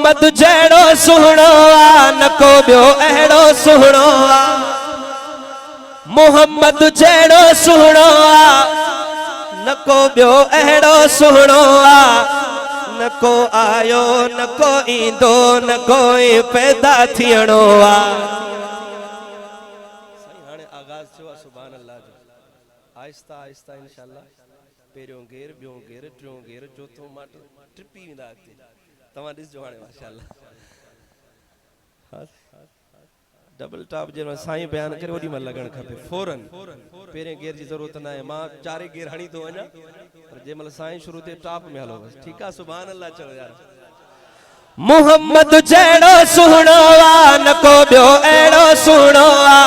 मोहम्मद जहिड़ो सुहिणो आ न को ॿियो अहिड़ो सुहिणो आ मोहम्मद जहिड़ो सुहिणो आ न को ॿियो अहिड़ो सुहिणो आ न को आयो न को ईंदो न कोई पैदा थियणो आ हाणे आगाज़ थियो आहे सुभान अल्लाह जो आहिस्ता आहिस्ता इंशाअल्लाह पहिरियों गेर ॿियों गेर टियों गेर चौथों मां ट्रिपी वेंदा अॻिते तव्हां ॾिसजो हाणे माशाअल्लाह डबल टॉप जे साईं बयान करे ओॾी महिल लॻणु खपे फौरन पहिरें गेर जी ज़रूरत न आहे मां चारे गेर हणी थो वञा पर जंहिं महिल साईं शुरू थिए टॉप में हलो बस ठीकु आहे सुभान अल्लाह चओ यार मोहम्मद जहिड़ो सुहिणो आ न को ॿियो अहिड़ो सुहिणो आ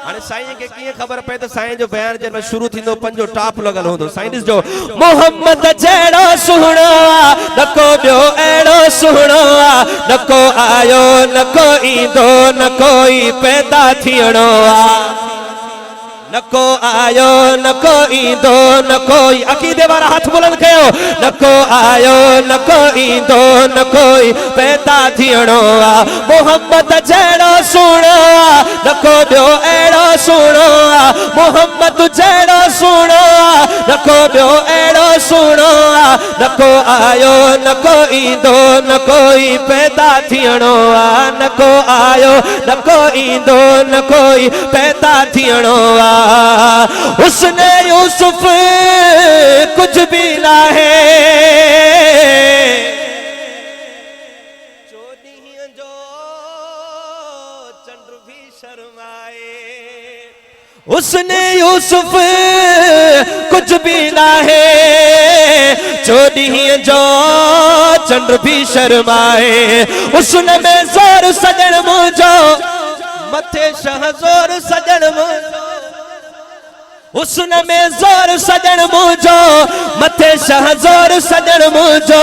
हाणे साईं खे कीअं ख़बर पए त साईं जो बयान जंहिं महिल शुरू थींदो पंजो टॉप लॻल हूंदो साईं ॾिसजो मोहम्मद जहिड़ो सुहिणो आ न को ॿियो अहिड़ो सुहिणो आ न को आयो न को ईंदो न कोई पैदा थियणो आ न को आयो न को ईंदो न कोई अक़ीदे वारा हथ बुलंद कयो न को आयो न को ईंदो न कोई पैदा थियणो आ मोहम्मद जहिड़ो सुहिणो आ न को ॿियो अहिड़ो सुहिणो आ मोहम्मद जहिड़ो सुहिणो आ न को ॿियो अहिड़ो सुहिणो आ न को आयो न को ईंदो न कोई पैदा थियणो आ न को आयो न को ईंदो न कोई पैदा थियणो आ उसने यूसुफ कुछ भी ना है चोॾींहं जो चंड भी शर्माए उसने यूसुफ कुछ भी ना है चोॾींहं जो चंड भी शर्माए उसने में ज़ोर सजण मुंहिंजो मथे शह ज़ोर सजण मुंहिंजो हुस्न में ज़ोर सजण मुंहिंजो मथे शह ज़ोर सजण मुंहिंजो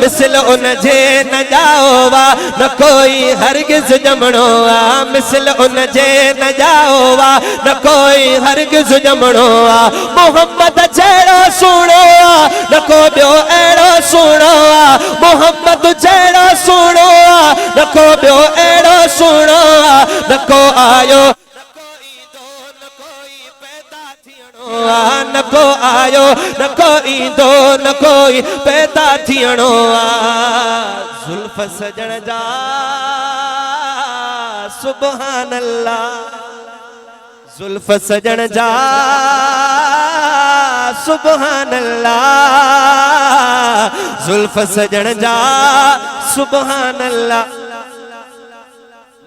मिसल उन जे न जाओ वा न कोई हरगिज़ ॼमणो आ मिसल उन जे न जाओ वा न कोई हरगिज़ ॼमणो आ मोहम्मद जहिड़ो सुहिणो आ न को ॿियो अहिड़ो सुहिणो आ मोहम्मद जहिड़ो सुहिणो आ न को ॿियो अहिड़ो सुहिणो आ न को आयो न को आयो न को ईंदो न कोई पैदा थियणो आ ज़ुल्फ़ सजण जा सुभान अल्लाह ज़ुल्फ़ सजण जा सुभान अल्लाह ज़ुल्फ़ सजण जा सुभान अल्लाह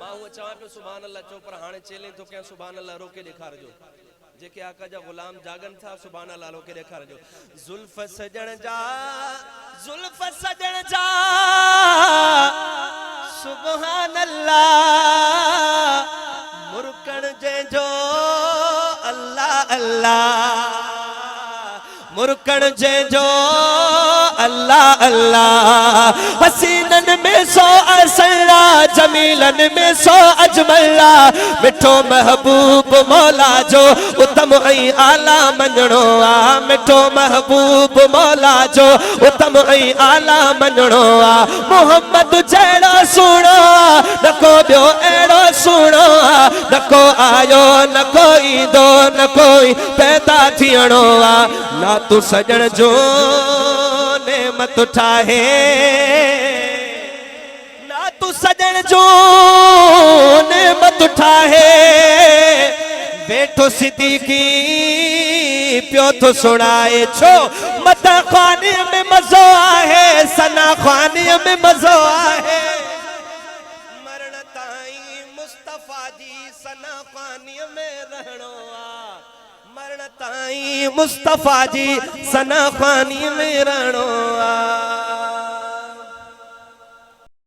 मां उहो चवां पियो सुभान अल्लाह चओ पर हाणे चैलेंज थो कयां सुभान अल्लाह रोके ॾेखारिजो जेके आका जा गुलाम जागन था सुभान अल्लाह रोके ॾेखारिजो ज़ुल्फ़ सजण जा सुभान अल्लाह मुरकण जंहिंजो अल्लाह अल्लाह मुरकण जंहिंजो अल्लाह अल्लाह हसीनन में सो असला जमीलन में सो अजमला मिठो महबूब मौला जो उत्तम ऐं आला मञणो आ मिठो महबूब मौला जो उत्तम ऐं आला मञणो आ मोहम्मद जहिड़ो सुहिणो आ न को ॿियो अहिड़ो सुहिणो आ न को आयो न को ईंदो न कोई पैदा थियणो आ ना तू सजण जो नेमत ठाहे ना तू सजण जो नेमत ठाहे बैठो सिद्दीकी पियो तो सुनाए छो मता खाने में मज़ो आहे सना खाने में मज़ो आहे मरण ताईं मुस्तफा जी सना खाने में रहणो आ मरण ताईं मुस्तफा जी सना खानी में रहणो आ।